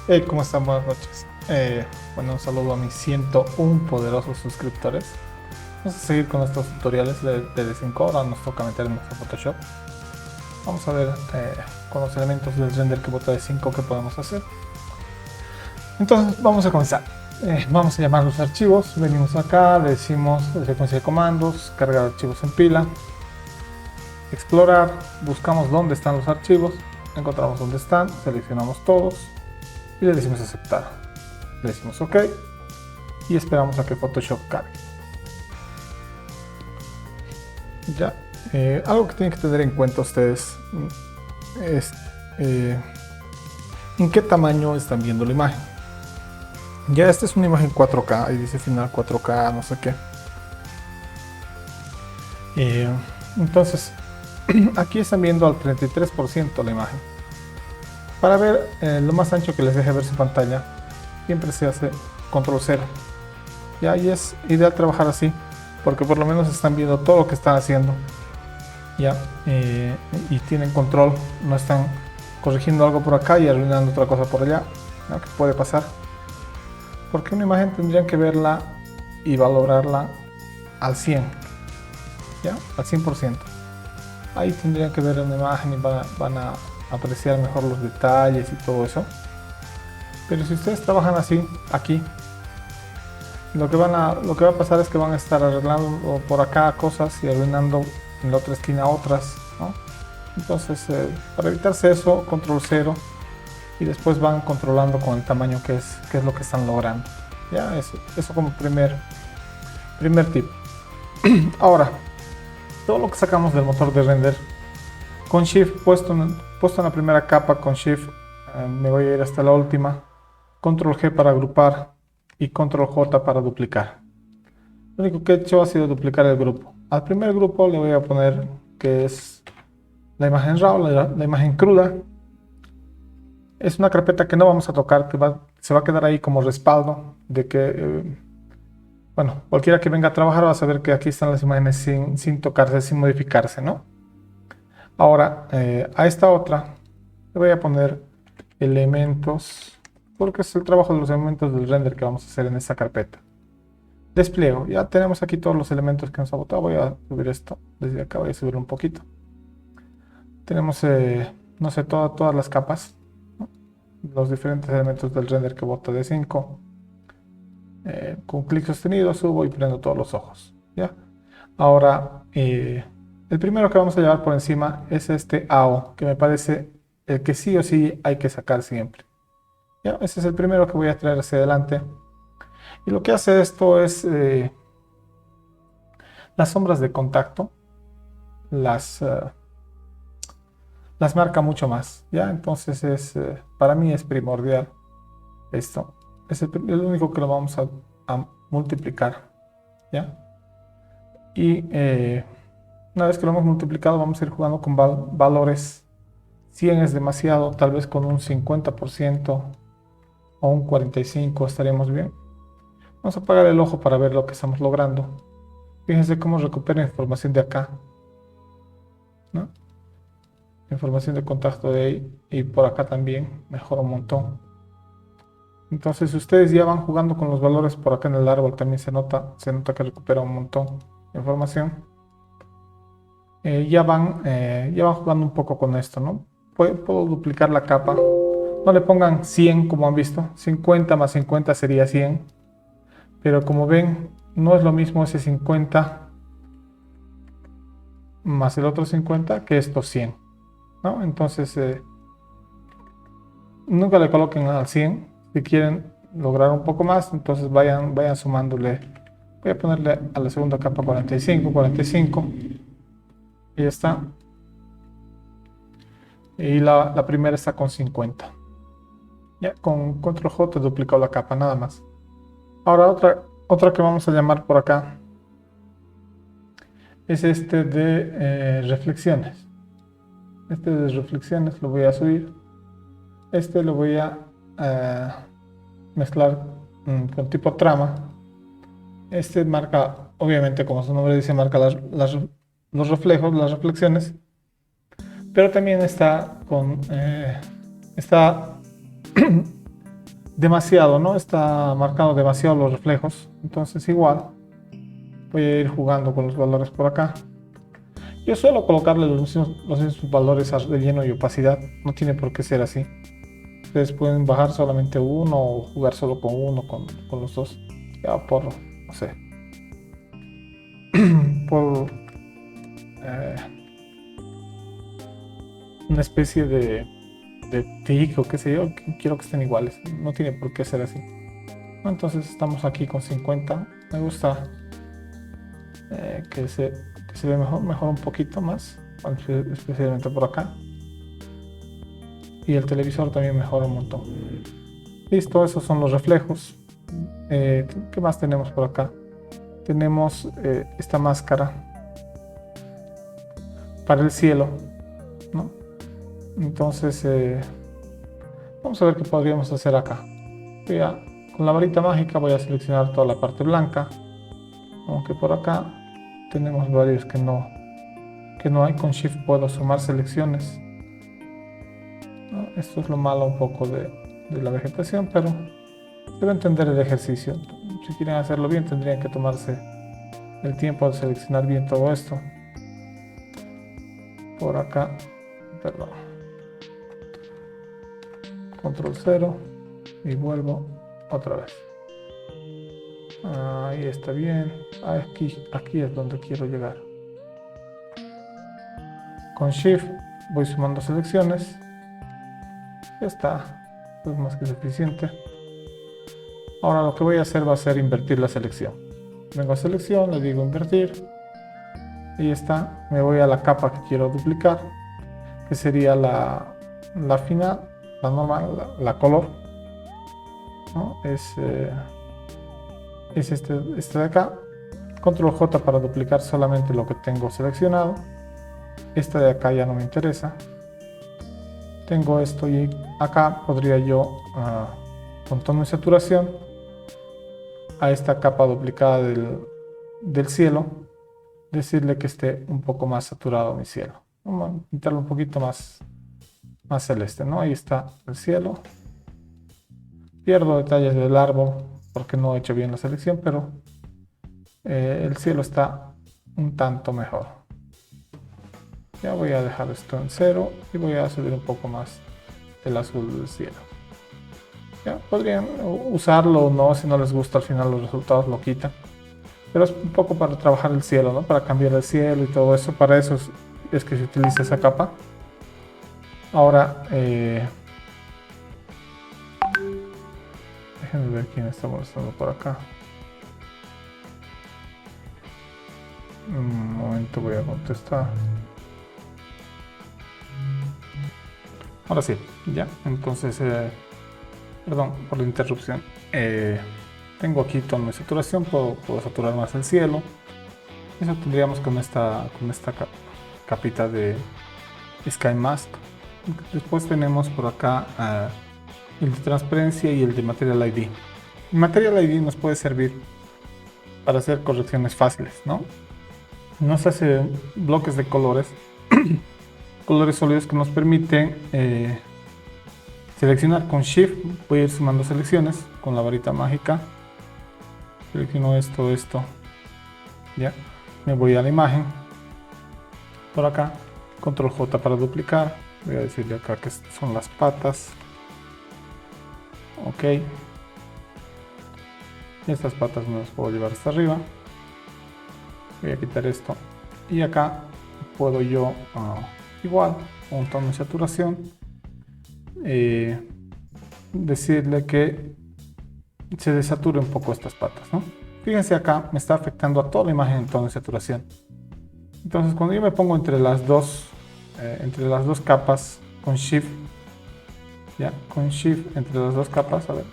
Hey, ¿cómo están? Buenas noches. Bueno, un saludo a mis 101 poderosos suscriptores. Vamos a seguir con estos tutoriales de 5. Ahora nos toca meternos a Photoshop. Vamos a ver con los elementos del render que bota de 5 que podemos hacer. Entonces vamos a comenzar. Vamos a llamar los archivos. Venimos acá, le decimos secuencia de comandos, cargar archivos en pila, explorar, buscamos dónde están los archivos, encontramos dónde están, seleccionamos todos y le decimos aceptar. Le decimos OK y esperamos a que Photoshop cargue. Ya, algo que tienen que tener en cuenta ustedes es en qué tamaño están viendo la imagen. Ya esta es una imagen 4K, ahí dice final 4K, no sé qué. Entonces, aquí están viendo al 33% la imagen. Para ver lo más ancho que les deje ver su pantalla, siempre se hace control 0. Ya, y es ideal trabajar así, porque por lo menos están viendo todo lo que están haciendo. Ya, y tienen control, no están corrigiendo algo por acá y arruinando otra cosa por allá, ¿no? Que puede pasar. Porque una imagen tendrían que verla y valorarla al 100, ya, al 100%. Ahí tendrían que ver una imagen y van a apreciar mejor los detalles y todo eso. Pero si ustedes trabajan así, aquí, lo que va a pasar es que van a estar arreglando por acá cosas y arruinando en la otra esquina otras, ¿no? Entonces, para evitarse eso, control 0 y después van controlando con el tamaño que es lo que están logrando. Ya, eso como primer tip. Ahora, todo lo que sacamos del motor de render con Shift puesto en la primera capa, con Shift me voy a ir hasta la última, control G para agrupar y control J para duplicar. Lo único que he hecho ha sido duplicar el grupo. Al primer grupo le voy a poner que es la imagen RAW, la imagen cruda. Es una carpeta que no vamos a tocar, que se va a quedar ahí como respaldo de que, bueno, cualquiera que venga a trabajar va a saber que aquí están las imágenes sin tocarse, sin modificarse, ¿no? Ahora, a esta otra le voy a poner elementos, porque es el trabajo de los elementos del render que vamos a hacer en esta carpeta. Despliego, ya tenemos aquí todos los elementos que nos ha botado. Voy a subir esto desde acá, voy a subir un poquito. Tenemos, no sé, todas las capas, ¿no? Los diferentes elementos del render que bota de 5. Con clic sostenido subo y prendo todos los ojos, ¿ya? Ahora, el primero que vamos a llevar por encima es este AO, que me parece el que sí o sí hay que sacar siempre. ¿Ya? Ese es el primero que voy a traer hacia adelante. Y lo que hace esto es las sombras de contacto, las marca mucho más, ¿ya? Entonces para mí es primordial esto. Es el único que lo vamos a multiplicar, ¿ya? Y una vez que lo hemos multiplicado vamos a ir jugando con valores. 100 es demasiado, tal vez con un 50% o un 45% estaríamos bien. Vamos a apagar el ojo para ver lo que estamos logrando. Fíjense cómo recupera información de acá, ¿no? Información de contacto de ahí y por acá también mejora un montón. Entonces ustedes ya van jugando con los valores por acá en el árbol, también se nota que recupera un montón de información. Ya van jugando un poco con esto, ¿no? Puedo duplicar la capa. No le pongan 100 como han visto, 50 más 50 sería 100. Pero como ven, no es lo mismo ese 50 más el otro 50 que estos 100, ¿no? Entonces, nunca le coloquen al 100. Si quieren lograr un poco más, entonces vayan sumándole. Voy a ponerle a la segunda capa 45, 45. Y ya está. Y la primera está con 50. Ya, con control J he duplicado la capa, nada más. Ahora otra que vamos a llamar por acá es este de reflexiones. Este de reflexiones lo voy a subir. Este lo voy a mezclar con tipo trama. Este marca, obviamente como su nombre dice, marca los reflejos, las reflexiones. Pero también está demasiado, ¿no? Está marcado demasiado los reflejos. Entonces igual voy a ir jugando con los valores por acá. Yo suelo colocarle los mismos valores a relleno y opacidad. No tiene por qué ser así. Ustedes pueden bajar solamente uno o jugar solo con uno, con los dos. Ya por, no sé, por eh, una especie de tic o qué sé yo, quiero que estén iguales. No tiene por qué ser así. Entonces estamos aquí con 50. Me gusta que se ve mejor un poquito más, especialmente por acá. Y el televisor también mejora un montón. Listo, esos son los reflejos. ¿Qué más tenemos por acá? Tenemos esta máscara para el cielo, ¿no? Entonces, vamos a ver qué podríamos hacer acá. Con la varita mágica voy a seleccionar toda la parte blanca, aunque por acá tenemos varios que no hay. Con Shift puedo sumar selecciones, ¿no? Esto es lo malo un poco de la vegetación, pero debo entender el ejercicio. Si quieren hacerlo bien, tendrían que tomarse el tiempo de seleccionar bien todo esto. Por acá, perdón, control 0 y vuelvo otra vez. Ahí está bien. Aquí es donde quiero llegar. Con Shift voy sumando selecciones. Ya está, es más que suficiente. Ahora lo que voy a hacer va a ser invertir la selección. Vengo a selección, le digo invertir. Ahí está, me voy a la capa que quiero duplicar, que sería la final, la normal, la color, ¿no? Es este de acá. Control J para duplicar solamente lo que tengo seleccionado. Esta de acá ya no me interesa. Tengo esto y acá podría yo, con tono y saturación, a esta capa duplicada del cielo, decirle que esté un poco más saturado mi cielo. Vamos a pintarlo un poquito más celeste, ¿no? Ahí está el cielo. Pierdo detalles del árbol porque no he hecho bien la selección, pero el cielo está un tanto mejor. Ya voy a dejar esto en 0 y voy a subir un poco más el azul del cielo. Ya podrían usarlo o no, si no les gusta al final los resultados lo quitan. Pero es un poco para trabajar el cielo, ¿no? Para cambiar el cielo y todo eso. Para eso es que se utiliza esa capa. Ahora, déjenme ver quién está molestando por acá. Un momento, voy a contestar. Ahora sí, ya. Entonces, perdón por la interrupción. Tengo aquí tono de saturación, puedo saturar más el cielo. Eso tendríamos con esta capita de Sky Mask. Después tenemos por acá el de transparencia y el de Material ID. El Material ID nos puede servir para hacer correcciones fáciles, ¿no? Nos hace bloques de colores, colores sólidos que nos permiten seleccionar con Shift. Voy a ir sumando selecciones con la varita mágica. Selecciono esto, ya. Me voy a la imagen, por acá, control J para duplicar. Voy a decirle acá que son las patas. Ok. Estas patas me las puedo llevar hasta arriba. Voy a quitar esto. Y acá puedo yo, igual, con un tono de saturación, decirle que se desature un poco estas patas, ¿no? Fíjense acá, me está afectando a toda la imagen en tono de saturación. Entonces, cuando yo me pongo entre las dos capas con Shift, ya, con Shift entre las dos capas, a ver,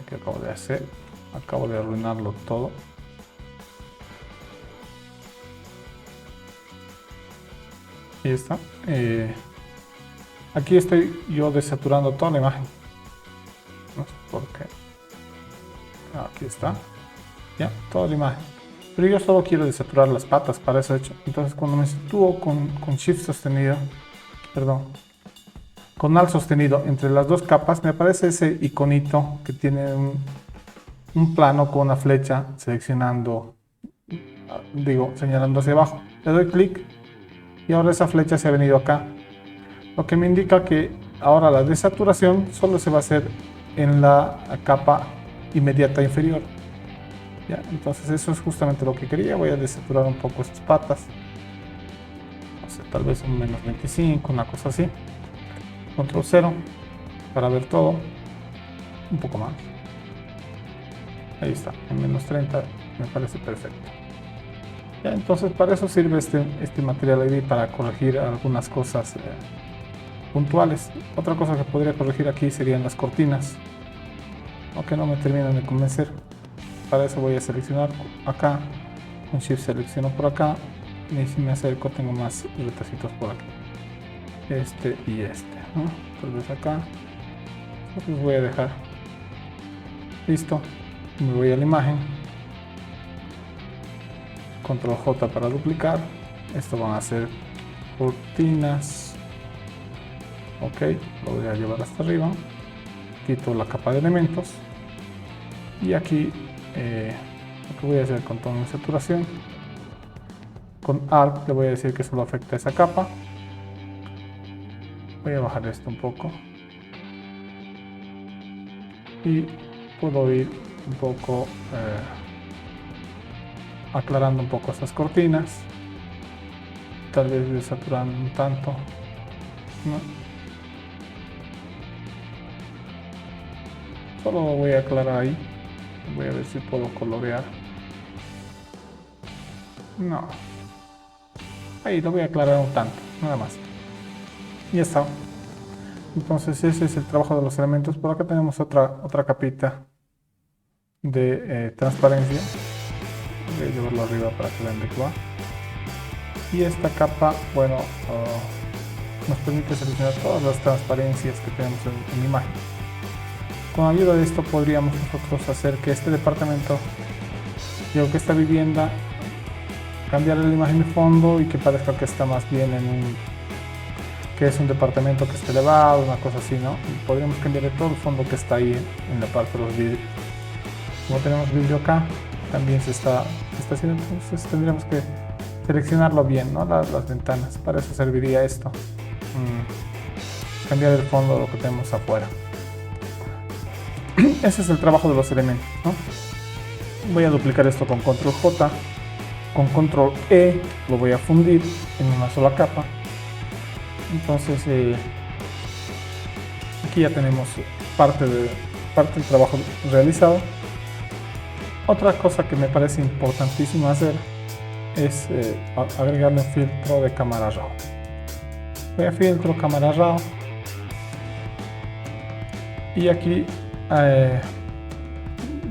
¿qué acabo de hacer? Acabo de arruinarlo todo. Ahí está. Aquí estoy yo desaturando toda la imagen. No sé por qué. Aquí está. Ya, toda la imagen. Pero yo solo quiero desaturar las patas, para eso he hecho. Entonces cuando me sitúo con Shift sostenido, perdón, con Alt sostenido entre las dos capas, me aparece ese iconito que tiene un plano con una flecha seleccionando, señalando hacia abajo. Le doy clic y ahora esa flecha se ha venido acá, lo que me indica que ahora la desaturación solo se va a hacer en la capa inmediata inferior. ¿Ya? Entonces eso es justamente lo que quería. Voy a desaturar un poco estas patas, no sé, tal vez un menos 25, una cosa así. Control 0 para ver todo, un poco más. Ahí está, en menos 30 me parece perfecto. Ya, entonces para eso sirve este Material ID, para corregir algunas cosas puntuales. Otra cosa que podría corregir aquí serían las cortinas, aunque no me terminan de convencer. Para eso voy a seleccionar acá, con Shift selecciono por acá, y si me acerco tengo más retacitos por aquí, este y este, ¿no? Tal vez acá, los voy a dejar. Listo, me voy a la imagen, Control J para duplicar. Esto van a ser cortinas. Ok, lo voy a llevar hasta arriba, quito la capa de elementos y aquí lo que voy a hacer con tono de saturación, con Alt le voy a decir que solo afecta a esa capa. Voy a bajar esto un poco y puedo ir un poco aclarando un poco estas cortinas, tal vez desaturando un tanto, ¿no? Solo voy a aclarar ahí. Voy a ver si puedo colorear. No. Ahí lo voy a aclarar un tanto, nada más. Y ya está. Entonces ese es el trabajo de los elementos. Por acá tenemos otra capita de transparencia. Voy a llevarlo arriba para que vean de qué va. Y esta capa, bueno, nos permite seleccionar todas las transparencias que tenemos en la imagen. Con ayuda de esto podríamos nosotros hacer que este departamento, digo que esta vivienda, cambiar la imagen de fondo y que parezca que está más bien que es un departamento que está elevado, una cosa así, ¿no? Y podríamos cambiar todo el fondo que está ahí en la parte de los vidrios. Como tenemos vidrio acá, también se está haciendo, entonces tendríamos que seleccionarlo bien, ¿no? Las ventanas, para eso serviría esto. Cambiar el fondo de lo que tenemos afuera. Ese es el trabajo de los elementos, ¿no? Voy a duplicar esto con Control J, con Control E lo voy a fundir en una sola capa. Entonces aquí ya tenemos parte del trabajo realizado. Otra cosa que me parece importantísimo hacer es agregarle un filtro de cámara RAW. Voy a filtro cámara RAW y aquí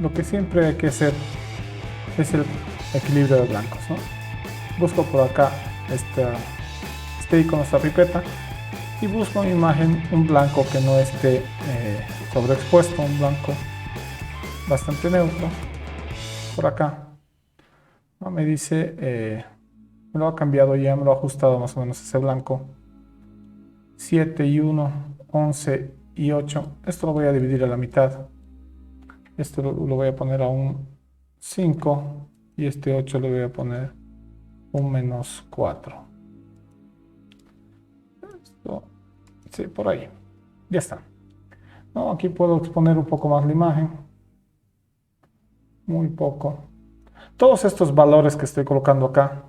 lo que siempre hay que hacer es el equilibrio de blancos, ¿no? Busco por acá este icono, esta pipeta, y busco en imagen un blanco que no esté sobreexpuesto, un blanco bastante neutro. Por acá, ¿no? Me dice, me lo ha cambiado ya, me lo ha ajustado más o menos ese blanco. 7 y 1, 11 y 8. Esto lo voy a dividir a la mitad. Esto lo voy a poner a un 5 y este 8 le voy a poner un menos 4. Esto, sí, por ahí. Ya está. No, aquí puedo exponer un poco más la imagen. Muy poco. Todos estos valores que estoy colocando acá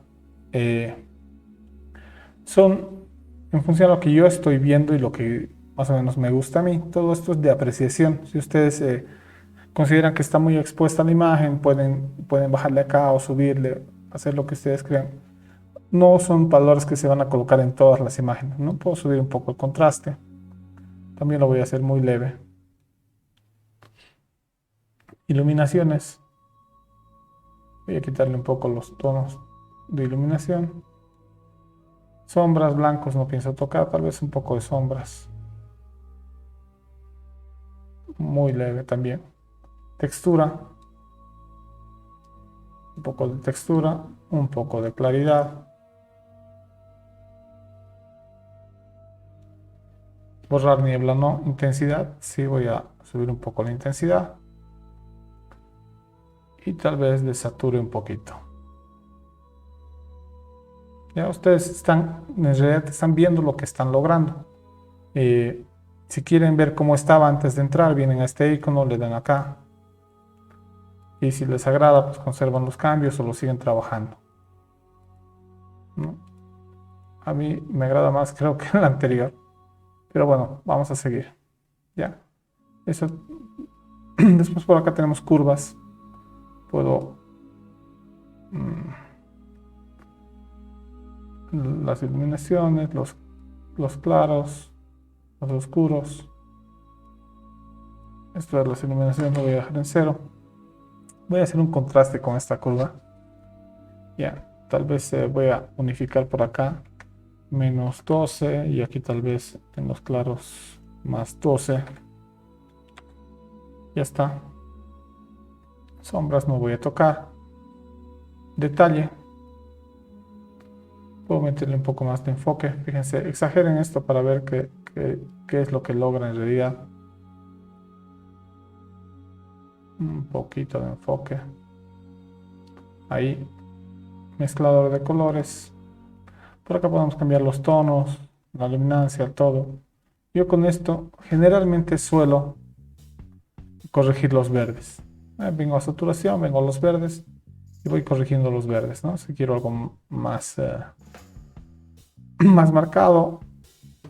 son en función de lo que yo estoy viendo y lo que más o menos me gusta a mí. Todo esto es de apreciación. Si ustedes consideran que está muy expuesta la imagen, pueden bajarle acá o subirle, hacer lo que ustedes crean. No son valores que se van a colocar en todas las imágenes, ¿no? Puedo subir un poco el contraste. También lo voy a hacer muy leve. Iluminaciones. Voy a quitarle un poco los tonos de iluminación. Sombras, blancos no pienso tocar, tal vez un poco de sombras. Muy leve también. Textura. Un poco de textura, un poco de claridad. Borrar niebla no. Intensidad, sí, voy a subir un poco la intensidad. Y tal vez desature un poquito. Ya ustedes están, en realidad están viendo lo que están logrando. Si quieren ver cómo estaba antes de entrar, vienen a este icono, le dan acá. Y si les agrada, pues conservan los cambios o lo siguen trabajando, ¿no? A mí me agrada más, creo, que el anterior. Pero bueno, vamos a seguir. Ya. Eso. Después por acá tenemos curvas. Puedo las iluminaciones, los claros, los oscuros. Esto de las iluminaciones lo voy a dejar en 0. Voy a hacer un contraste con esta curva. Ya, tal vez voy a unificar por acá. Menos 12 y aquí tal vez en los claros más 12. Ya está. Sombras no voy a tocar. Detalle. Puedo meterle un poco más de enfoque. Fíjense, exageren esto para ver qué es lo que logra en realidad. Un poquito de enfoque. Ahí. Mezclador de colores. Por acá podemos cambiar los tonos, la luminancia, todo. Yo con esto generalmente suelo corregir los verdes. Vengo a saturación, vengo a los verdes y voy corrigiendo los verdes, ¿no? Si quiero algo más, más marcado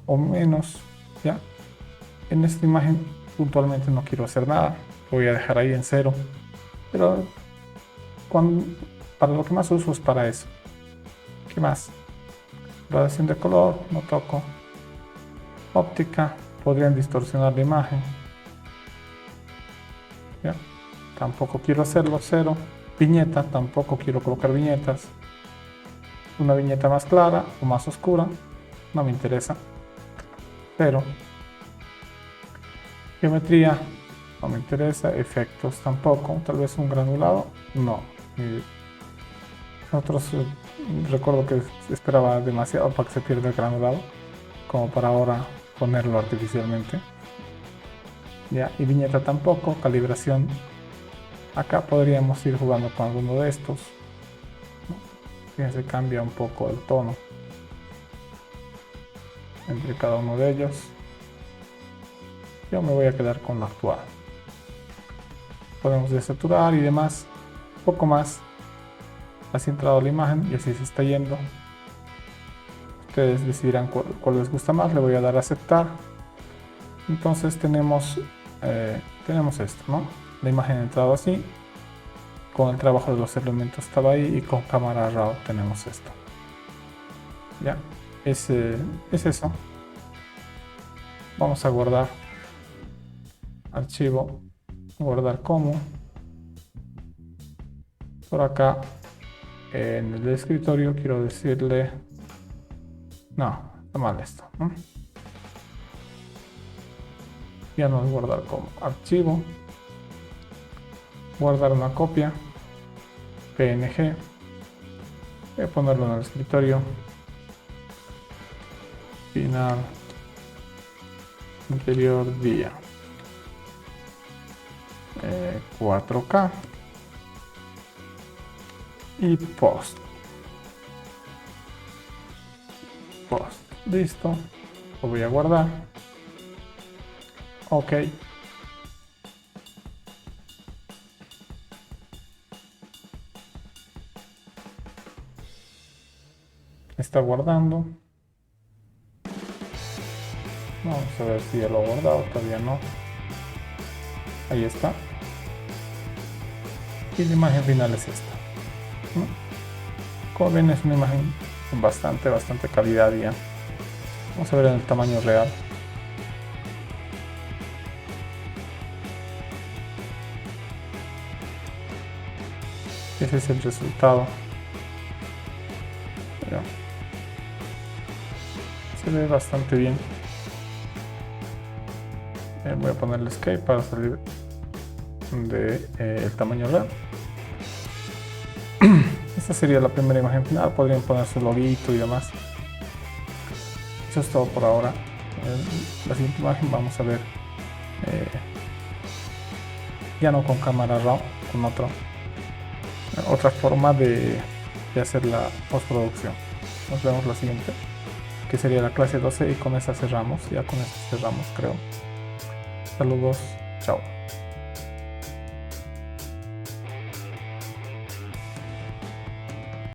o menos, ¿ya? En esta imagen puntualmente no quiero hacer nada, lo voy a dejar ahí en 0, pero para lo que más uso es para eso. ¿Qué más? Gradación de color, no toco. Óptica, podrían distorsionar la imagen. ¿Ya? Tampoco quiero hacerlo, 0. Viñeta, tampoco quiero colocar viñetas. Una viñeta más clara o más oscura, no me interesa. 0. Geometría, no me interesa. Efectos tampoco. Tal vez un granulado, no. Nosotros recuerdo que esperaba demasiado para que se pierda el granulado, como para ahora ponerlo artificialmente. Ya, y viñeta tampoco. Calibración, acá podríamos ir jugando con alguno de estos, ¿no? Fíjense, cambia un poco el tono entre cada uno de ellos. Yo me voy a quedar con lo actual. Podemos desaturar y demás, un poco más. Así ha entrado la imagen y así se está yendo. Ustedes decidirán cuál les gusta más. Le voy a dar a aceptar. Entonces tenemos esto, ¿no? La imagen ha entrado así. Con el trabajo de los elementos estaba ahí y con cámara RAW tenemos esto. Ya, es eso. Vamos a guardar archivo, guardar como. Por acá en el escritorio quiero decirle, no, está mal esto, ¿no? Ya no es guardar como, archivo, guardar una copia, PNG, voy a ponerlo en el escritorio, final, interior día, 4K y post, listo, lo voy a guardar. Ok. Está guardando. Vamos a ver si ya lo ha guardado. Todavía no. Ahí está. Y la imagen final es esta, ¿no? Como ven, es una imagen con bastante calidad ya. Vamos a ver en el tamaño real. Ese es el resultado. Pero se ve bastante bien. Voy a ponerle escape para salir de el tamaño real. Esta sería la primera imagen final. Podrían poner su loguito y demás. Eso es todo por ahora. La siguiente imagen vamos a ver ya no con cámara RAW, con otra forma de hacer la postproducción. Nos vemos la siguiente, que sería la clase 12, y con esa cerramos. Ya con esa cerramos, creo. Saludos, chao.